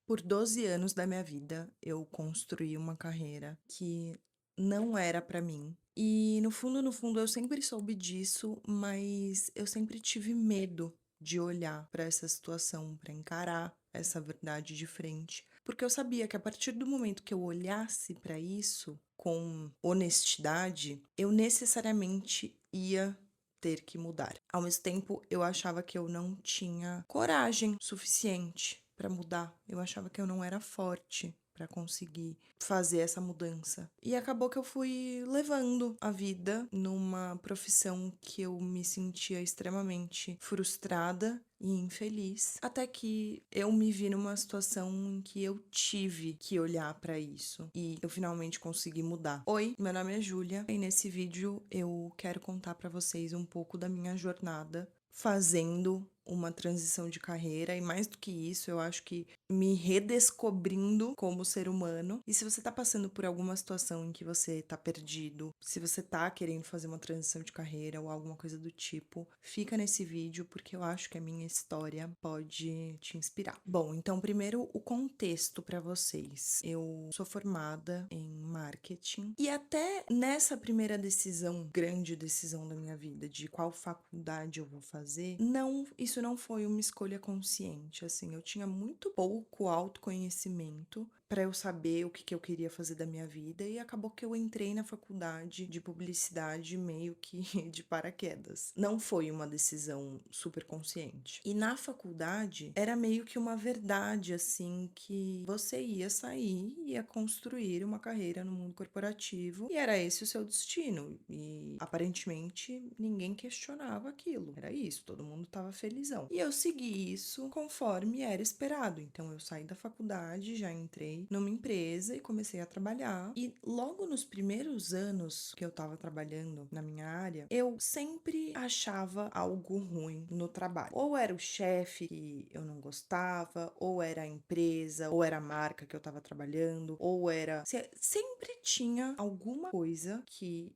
Por 12 anos da minha vida, eu construí uma carreira que não era pra mim. E no fundo, eu sempre soube disso, mas eu sempre tive medo de olhar pra essa situação, pra encarar essa verdade de frente, porque eu sabia que a partir do momento que eu olhasse pra isso com honestidade, eu necessariamente ia ter que mudar. Ao mesmo tempo, eu achava que eu não tinha coragem suficiente para mudar. Eu achava que eu não era forte para conseguir fazer essa mudança. E acabou que eu fui levando a vida numa profissão que eu me sentia extremamente frustrada e infeliz, até que eu me vi numa situação em que eu tive que olhar para isso e eu finalmente consegui mudar. Oi, meu nome é Júlia e nesse vídeo eu quero contar para vocês um pouco da minha jornada fazendo uma transição de carreira e mais do que isso, eu acho que me redescobrindo como ser humano. E se você tá passando por alguma situação em que você tá perdido, se você tá querendo fazer uma transição de carreira ou alguma coisa do tipo, fica nesse vídeo porque eu acho que a minha história pode te inspirar. Bom, então primeiro o contexto para vocês. Eu sou formada em marketing e até nessa primeira decisão, grande decisão da minha vida de qual faculdade eu vou fazer, isso não foi uma escolha consciente, assim, eu tinha muito pouco autoconhecimento para eu saber o que que eu queria fazer da minha vida e acabou que eu entrei na faculdade de publicidade meio que de paraquedas. Não foi uma decisão super consciente. E na faculdade era meio que uma verdade assim que você ia sair e ia construir uma carreira no mundo corporativo e era esse o seu destino. E aparentemente ninguém questionava aquilo. Era isso, todo mundo estava felizão. E eu segui isso conforme era esperado. Então eu saí da faculdade, já entrei numa empresa e comecei a trabalhar. E logo nos primeiros anos que eu tava trabalhando na minha área, eu sempre achava algo ruim no trabalho. Ou era o chefe que eu não gostava, ou era a empresa, ou era a marca que eu tava trabalhando, ou era. Sempre tinha alguma coisa que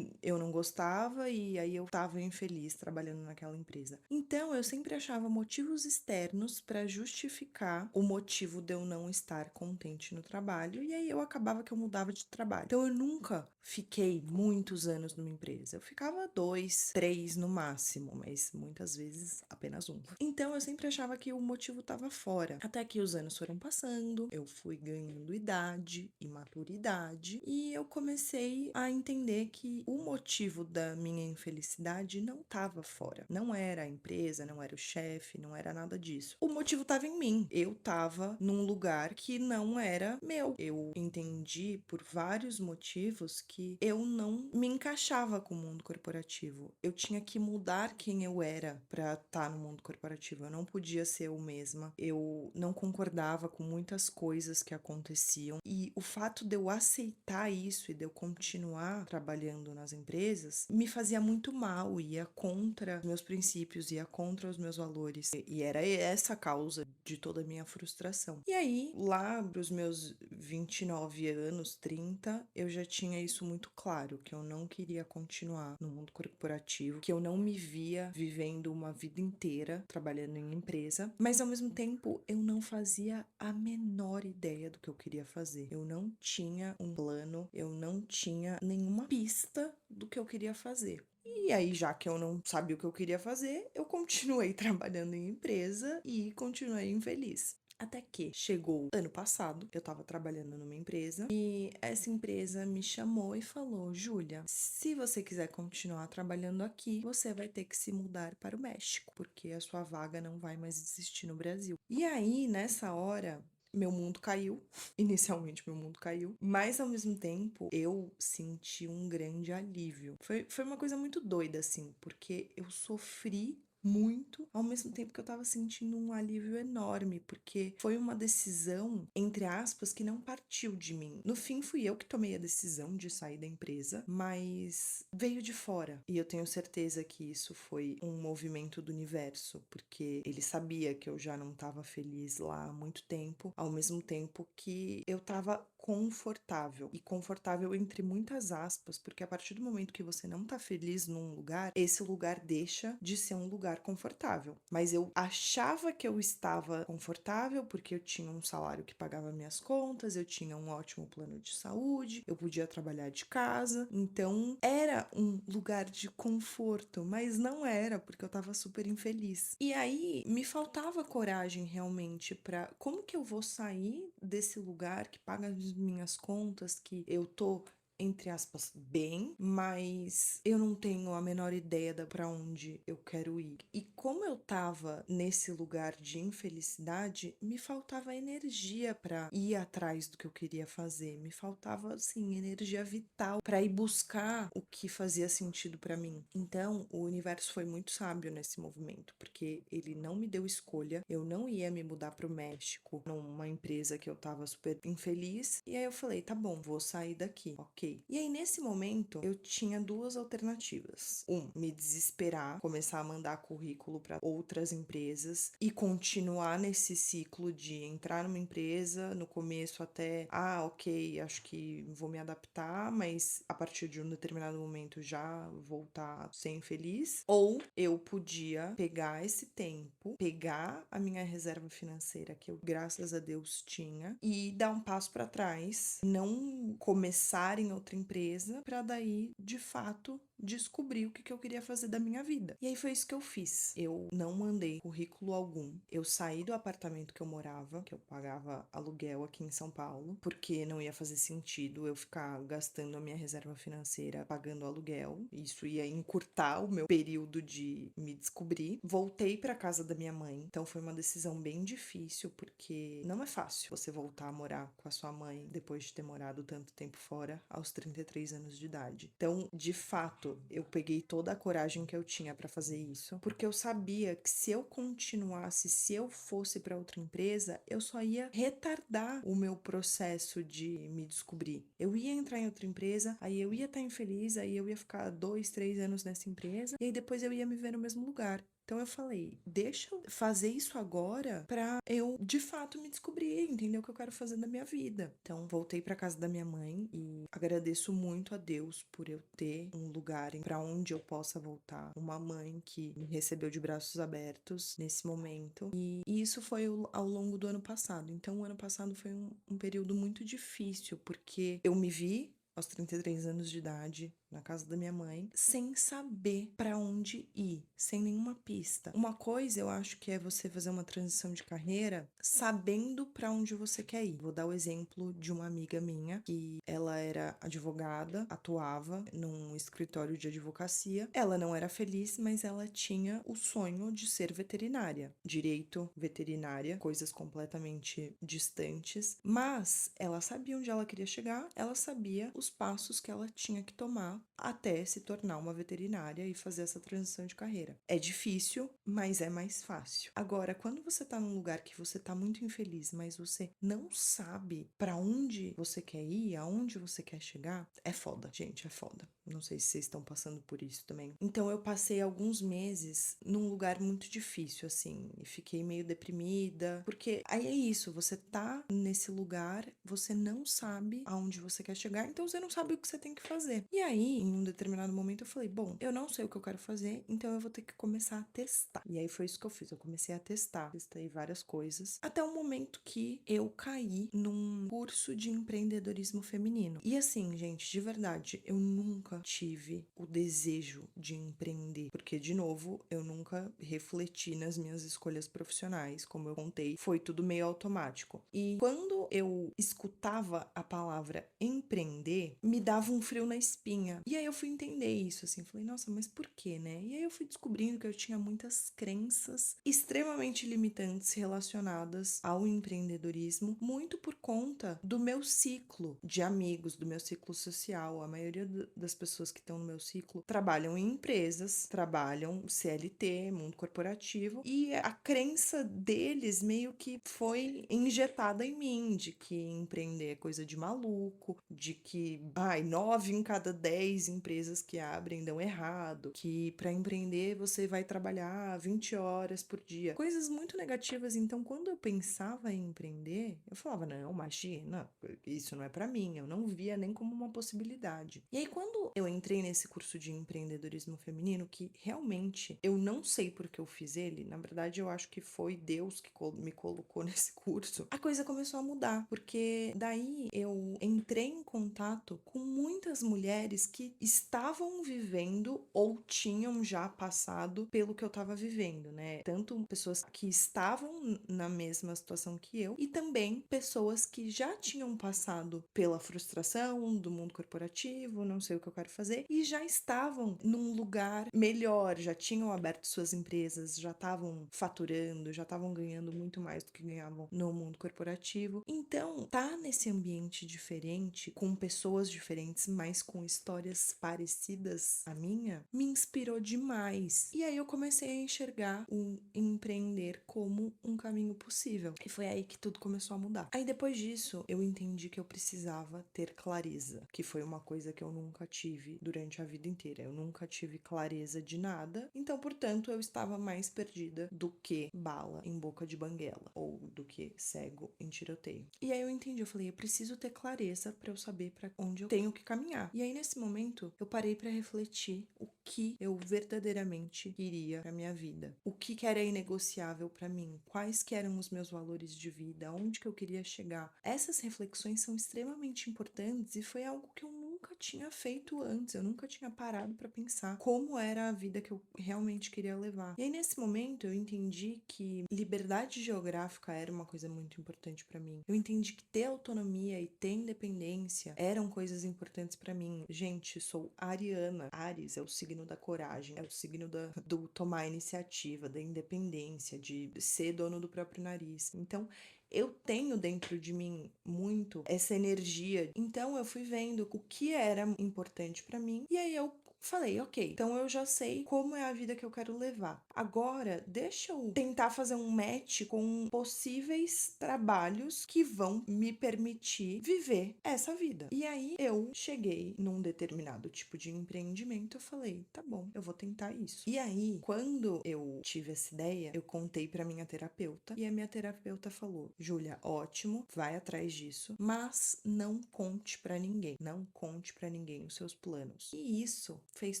eu não gostava e aí eu tava infeliz trabalhando naquela empresa. Então eu sempre achava motivos externos para justificar o motivo de eu não estar contente no trabalho e aí eu acabava que eu mudava de trabalho. Então eu nunca fiquei muitos anos numa empresa. Eu ficava 2, 3 no máximo, mas muitas vezes apenas um. Então eu sempre achava que o motivo estava fora. Até que os anos foram passando, eu fui ganhando idade e maturidade e eu comecei a entender que o motivo da minha infelicidade não estava fora. Não era a empresa, não era o chefe, não era nada disso. O motivo estava em mim. Eu estava num lugar que não era meu. Eu entendi por vários motivos que eu não me encaixava com o mundo corporativo. Eu tinha que mudar quem eu era para estar no mundo corporativo. Eu não podia ser eu mesma. Eu não concordava com muitas coisas que aconteciam. E o fato de eu aceitar isso e de eu continuar trabalhando nas empresas me fazia muito mal, ia contra meus princípios, ia contra os meus valores. E era essa a causa de toda a minha frustração. E aí, lá pros meus 29 anos, 30, eu já tinha isso muito claro, que eu não queria continuar no mundo corporativo, que eu não me via vivendo uma vida inteira trabalhando em empresa, mas ao mesmo tempo eu não fazia a menor ideia do que eu queria fazer. Eu não tinha um plano, eu não tinha nenhuma pista do que eu queria fazer. E aí, já que eu não sabia o que eu queria fazer, eu continuei trabalhando em empresa e continuei infeliz. Até que chegou ano passado, eu tava trabalhando numa empresa e essa empresa me chamou e falou: Júlia, se você quiser continuar trabalhando aqui, você vai ter que se mudar para o México, porque a sua vaga não vai mais existir no Brasil. E aí, nessa hora, meu mundo caiu. Inicialmente, meu mundo caiu. Mas, ao mesmo tempo, eu senti um grande alívio. Foi uma coisa muito doida, assim, porque eu sofri muito, ao mesmo tempo que eu tava sentindo um alívio enorme, porque foi uma decisão, entre aspas, que não partiu de mim. No fim, fui eu que tomei a decisão de sair da empresa, mas veio de fora. E eu tenho certeza que isso foi um movimento do universo, porque ele sabia que eu já não tava feliz lá há muito tempo, ao mesmo tempo que eu tava confortável. E confortável entre muitas aspas, porque a partir do momento que você não tá feliz num lugar, esse lugar deixa de ser um lugar confortável. Mas eu achava que eu estava confortável porque eu tinha um salário que pagava minhas contas, eu tinha um ótimo plano de saúde, eu podia trabalhar de casa. Então era um lugar de conforto, mas não era, porque eu tava super infeliz. E aí me faltava coragem realmente pra como que eu vou sair desse lugar que paga as minhas contas, que eu tô entre aspas, bem, mas eu não tenho a menor ideia pra onde eu quero ir. E como eu tava nesse lugar de infelicidade, me faltava energia pra ir atrás do que eu queria fazer. Me faltava, assim, energia vital pra ir buscar o que fazia sentido pra mim. Então, o universo foi muito sábio nesse movimento, porque ele não me deu escolha. Eu não ia me mudar pro México, numa empresa que eu tava super infeliz. E aí eu falei, tá bom, vou sair daqui, ok. E aí, nesse momento, eu tinha duas alternativas. Me desesperar, começar a mandar currículo para outras empresas e continuar nesse ciclo de entrar numa empresa, no começo até, ok, acho que vou me adaptar, mas a partir de um determinado momento já voltar a ser infeliz. Ou eu podia pegar esse tempo, pegar a minha reserva financeira, que eu, graças a Deus, tinha, e dar um passo para trás, não começar em outra empresa, para daí, de fato, descobrir o que eu queria fazer da minha vida. E aí foi isso que eu fiz. Eu não mandei currículo algum. Eu saí do apartamento que eu morava, que eu pagava aluguel aqui em São Paulo, porque não ia fazer sentido eu ficar gastando a minha reserva financeira pagando aluguel. Isso ia encurtar o meu período de me descobrir. Voltei para casa da minha mãe. Então foi uma decisão bem difícil, porque não é fácil você voltar a morar com a sua mãe depois de ter morado tanto tempo fora, aos 33 anos de idade. Então, de fato, eu peguei toda a coragem que eu tinha para fazer isso, porque eu sabia que se eu continuasse, se eu fosse para outra empresa, eu só ia retardar o meu processo de me descobrir. Eu ia entrar em outra empresa, aí eu ia estar infeliz, aí eu ia ficar 2, 3 anos nessa empresa, e aí depois eu ia me ver no mesmo lugar. Então eu falei, deixa eu fazer isso agora pra eu de fato me descobrir, entender o que eu quero fazer da minha vida. Então voltei pra casa da minha mãe e agradeço muito a Deus por eu ter um lugar pra onde eu possa voltar, uma mãe que me recebeu de braços abertos nesse momento. E isso foi ao longo do ano passado. Então o ano passado foi um período muito difícil, porque eu me vi aos 33 anos de idade, na casa da minha mãe, sem saber pra onde ir, sem nenhuma pista. Uma coisa eu acho que é você fazer uma transição de carreira sabendo pra onde você quer ir. Vou dar o exemplo de uma amiga minha, que ela era advogada, atuava num escritório de advocacia. Ela não era feliz, mas ela tinha o sonho de ser veterinária. Direito, veterinária, coisas completamente distantes, mas ela sabia onde ela queria chegar, ela sabia os passos que ela tinha que tomar até se tornar uma veterinária e fazer essa transição de carreira. É difícil, mas é mais fácil. Agora, quando você tá num lugar que você tá muito infeliz, mas você não sabe pra onde você quer ir, aonde você quer chegar, é foda, gente, é foda. Não sei se vocês estão passando por isso também. Então eu passei alguns meses num lugar muito difícil, assim, e fiquei meio deprimida, porque aí é isso, você tá nesse lugar, você não sabe aonde você quer chegar, então você não sabe o que você tem que fazer. E aí, em um determinado momento, eu falei, bom, eu não sei o que eu quero fazer, então eu vou ter que começar a testar. E aí foi isso que eu fiz, eu comecei a testar, testei várias coisas, até o momento que eu caí num curso de empreendedorismo feminino. E assim, gente, de verdade, eu nunca tive o desejo de empreender, porque, de novo, eu nunca refleti nas minhas escolhas profissionais, como eu contei, foi tudo meio automático. E quando eu escutava a palavra empreender, me dava um frio na espinha. E aí eu fui entender isso, assim, falei, nossa, mas por quê, né? E aí eu fui descobrindo que eu tinha muitas crenças extremamente limitantes relacionadas ao empreendedorismo, muito por conta do meu ciclo de amigos, do meu ciclo social. A maioria das pessoas que estão no meu ciclo trabalham em empresas, trabalham CLT, mundo corporativo, e a crença deles meio que foi injetada em mim, de que empreender é coisa de maluco, de que, 9 em cada 10 10 empresas que abrem dão errado, que para empreender você vai trabalhar 20 horas por dia. Coisas muito negativas. Então, quando eu pensava em empreender, eu falava, não, imagina, isso não é para mim. Eu não via nem como uma possibilidade. E aí, quando eu entrei nesse curso de empreendedorismo feminino, que realmente eu não sei por que eu fiz ele, na verdade, eu acho que foi Deus que me colocou nesse curso, a coisa começou a mudar, porque daí eu entrei em contato com muitas mulheres que estavam vivendo ou tinham já passado pelo que eu estava vivendo, né? Tanto pessoas que estavam na mesma situação que eu e também pessoas que já tinham passado pela frustração do mundo corporativo, não sei o que eu quero fazer, e já estavam num lugar melhor, já tinham aberto suas empresas, já estavam faturando, já estavam ganhando muito mais do que ganhavam no mundo corporativo. Então, tá nesse ambiente diferente, com pessoas diferentes, mas com histórias parecidas à minha, me inspirou demais. E aí eu comecei a enxergar o empreender como um caminho possível. E foi aí que tudo começou a mudar. Aí depois disso, eu entendi que eu precisava ter clareza, que foi uma coisa que eu nunca tive durante a vida inteira. Eu nunca tive clareza de nada, então, portanto, eu estava mais perdida do que bala em boca de banguela ou do que cego em tiroteio. E aí eu entendi, eu falei, eu preciso ter clareza para eu saber para onde eu tenho que caminhar. E aí nesse momento, eu parei para refletir o que eu verdadeiramente queria para minha vida. O que era inegociável para mim? Quais que eram os meus valores de vida? Onde que eu queria chegar? Essas reflexões são extremamente importantes e foi algo que eu nunca tinha feito antes. Eu nunca tinha parado para pensar como era a vida que eu realmente queria levar. E aí nesse momento eu entendi que liberdade geográfica era uma coisa muito importante para mim. Eu entendi que ter autonomia e ter independência eram coisas importantes para mim. Gente, sou ariana. Áries é o signo da coragem, é o signo do tomar iniciativa, da independência, de ser dono do próprio nariz. Então, eu tenho dentro de mim muito essa energia. Então eu fui vendo o que era importante para mim e aí eu falei, ok, então eu já sei como é a vida que eu quero levar. Agora, deixa eu tentar fazer um match com possíveis trabalhos que vão me permitir viver essa vida. E aí eu cheguei num determinado tipo de empreendimento, eu falei, tá bom, eu vou tentar isso. E aí, quando eu tive essa ideia, eu contei pra minha terapeuta e a minha terapeuta falou, Júlia, ótimo, vai atrás disso, mas não conte pra ninguém, não conte pra ninguém os seus planos. E isso fez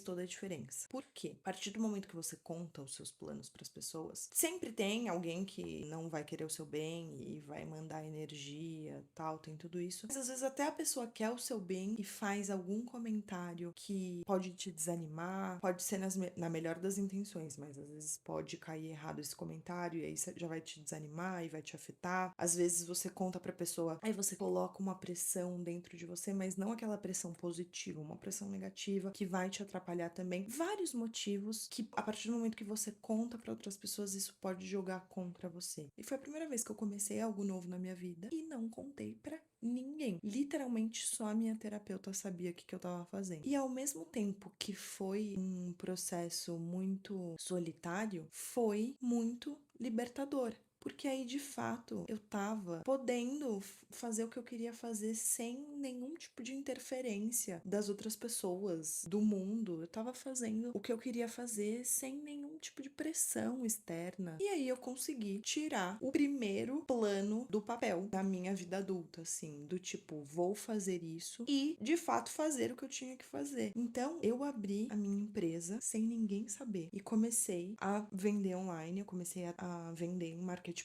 toda a diferença. Por quê? A partir do momento que você conta os seus planos para as pessoas, sempre tem alguém que não vai querer o seu bem e vai mandar energia, tal, tem tudo isso. Mas às vezes até a pessoa quer o seu bem e faz algum comentário que pode te desanimar, pode ser na melhor das intenções, mas às vezes pode cair errado esse comentário e aí já vai te desanimar e vai te afetar. Às vezes você conta pra pessoa, aí você coloca uma pressão dentro de você, mas não aquela pressão positiva, uma pressão negativa que vai te atrapalhar também. Vários motivos que, a partir do momento que você conta para outras pessoas, isso pode jogar contra você. E foi a primeira vez que eu comecei algo novo na minha vida e não contei pra ninguém. Literalmente só a minha terapeuta sabia o que eu tava fazendo. E ao mesmo tempo que foi um processo muito solitário, foi muito libertador. Porque aí, de fato, eu tava podendo fazer o que eu queria fazer sem nenhum tipo de interferência das outras pessoas, do mundo. Eu tava fazendo o que eu queria fazer sem nenhum tipo de pressão externa. E aí eu consegui tirar o primeiro plano do papel da minha vida adulta, assim, do tipo, vou fazer isso e, de fato, fazer o que eu tinha que fazer. Então, eu abri a minha empresa sem ninguém saber e comecei a vender online, eu comecei a vender em marketplace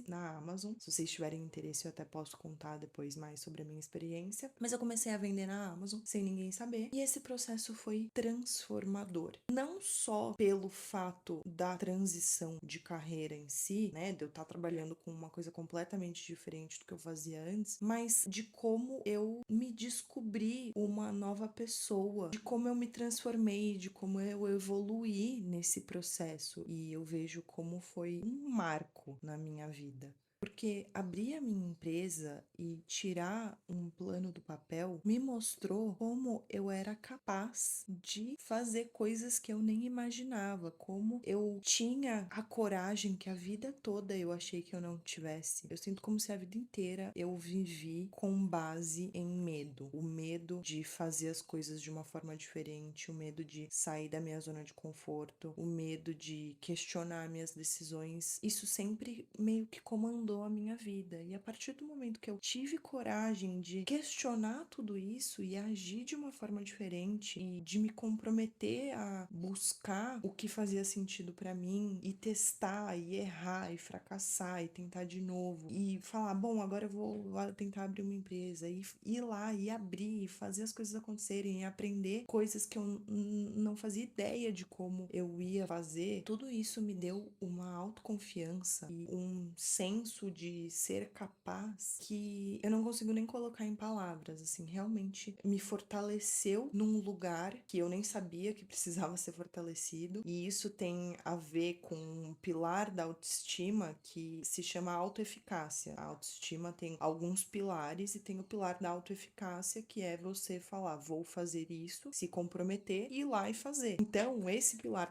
na Amazon. Se vocês tiverem interesse, eu até posso contar depois mais sobre a minha experiência. Mas eu comecei a vender na Amazon sem ninguém saber. E esse processo foi transformador. Não só pelo fato da transição de carreira em si, né? De eu estar trabalhando com uma coisa completamente diferente do que eu fazia antes, mas de como eu me descobri uma nova pessoa, de como eu me transformei, de como eu evoluí nesse processo. E eu vejo como foi um marco na minha vida. Porque abrir a minha empresa e tirar um plano do papel me mostrou como eu era capaz de fazer coisas que eu nem imaginava, como eu tinha a coragem que a vida toda eu achei que eu não tivesse. Eu sinto como se a vida inteira eu vivi com base em medo. O medo de fazer as coisas de uma forma diferente, o medo de sair da minha zona de conforto, o medo de questionar minhas decisões. Isso sempre meio que comandou a minha vida. E a partir do momento que eu tive coragem de questionar tudo isso e agir de uma forma diferente e de me comprometer a buscar o que fazia sentido pra mim e testar e errar e fracassar e tentar de novo e falar, bom, agora eu vou tentar abrir uma empresa e ir lá e abrir e fazer as coisas acontecerem e aprender coisas que eu não fazia ideia de como eu ia fazer. Tudo isso me deu uma autoconfiança e um senso de ser capaz que eu não consigo nem colocar em palavras, assim, realmente me fortaleceu num lugar que eu nem sabia que precisava ser fortalecido, e isso tem a ver com um pilar da autoestima que se chama autoeficácia. A autoestima tem alguns pilares e tem o pilar da autoeficácia, que é você falar, vou fazer isso, se comprometer e ir lá e fazer. Então, esse pilar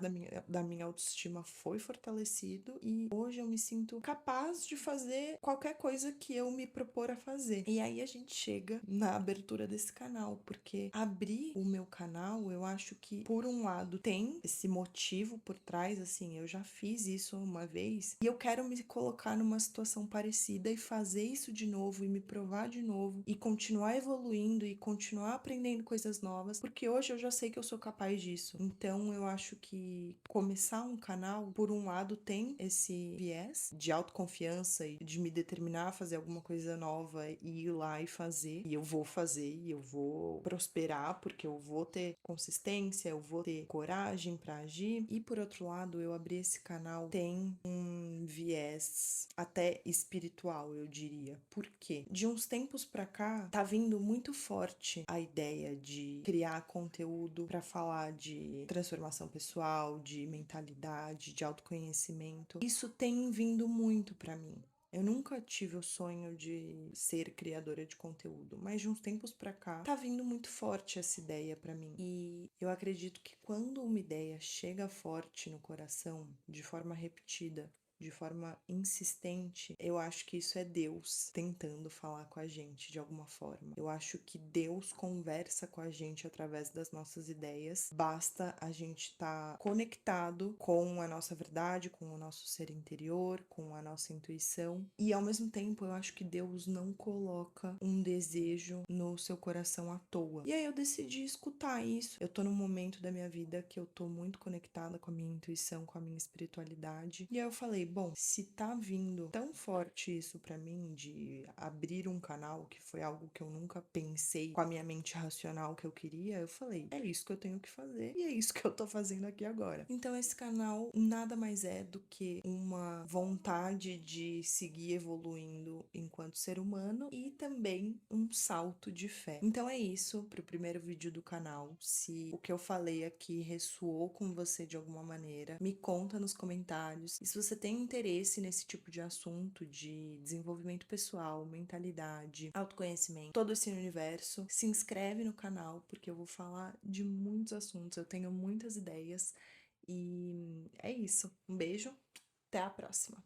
da minha autoestima foi fortalecido e hoje eu me sinto capaz de fazer qualquer coisa que eu me propor a fazer. E aí a gente chega na abertura desse canal, porque abrir o meu canal, eu acho que, por um lado, tem esse motivo por trás, assim, eu já fiz isso uma vez e eu quero me colocar numa situação parecida e fazer isso de novo e me provar de novo e continuar evoluindo e continuar aprendendo coisas novas, porque hoje eu já sei que eu sou capaz disso. Então eu acho que começar um canal, por um lado, tem esse viés de autoconfiança e de me determinar a fazer alguma coisa nova e ir lá e fazer. E eu vou fazer e eu vou prosperar porque eu vou ter consistência, eu vou ter coragem para agir. E por outro lado, eu abrir esse canal tem um viés até espiritual, eu diria. Por quê? De uns tempos pra cá, tá vindo muito forte a ideia de criar conteúdo para falar de transformação pessoal, de mentalidade, de autoconhecimento. Isso tem vindo muito para mim. Eu nunca tive o sonho de ser criadora de conteúdo, mas de uns tempos pra cá tá vindo muito forte essa ideia pra mim. E eu acredito que quando uma ideia chega forte no coração, de forma repetida, de forma insistente, eu acho que isso é Deus tentando falar com a gente de alguma forma. Eu acho que Deus conversa com a gente através das nossas ideias. Basta a gente estar conectado com a nossa verdade, com o nosso ser interior, com a nossa intuição. E ao mesmo tempo, eu acho que Deus não coloca um desejo no seu coração à toa. E aí eu decidi escutar isso. Eu tô num momento da minha vida que eu tô muito conectada com a minha intuição, com a minha espiritualidade. E aí eu falei, bom, se tá vindo tão forte isso pra mim de abrir um canal, que foi algo que eu nunca pensei com a minha mente racional que eu queria, eu falei, é isso que eu tenho que fazer e é isso que eu tô fazendo aqui agora. Então esse canal nada mais é do que uma vontade de seguir evoluindo enquanto ser humano e também um salto de fé. Então é isso pro primeiro vídeo do canal. Se o que eu falei aqui ressoou com você de alguma maneira, me conta nos comentários. E se você tem interesse nesse tipo de assunto de desenvolvimento pessoal, mentalidade, autoconhecimento, todo esse universo, se inscreve no canal porque eu vou falar de muitos assuntos. Eu tenho muitas ideias e é isso. Um beijo, até a próxima.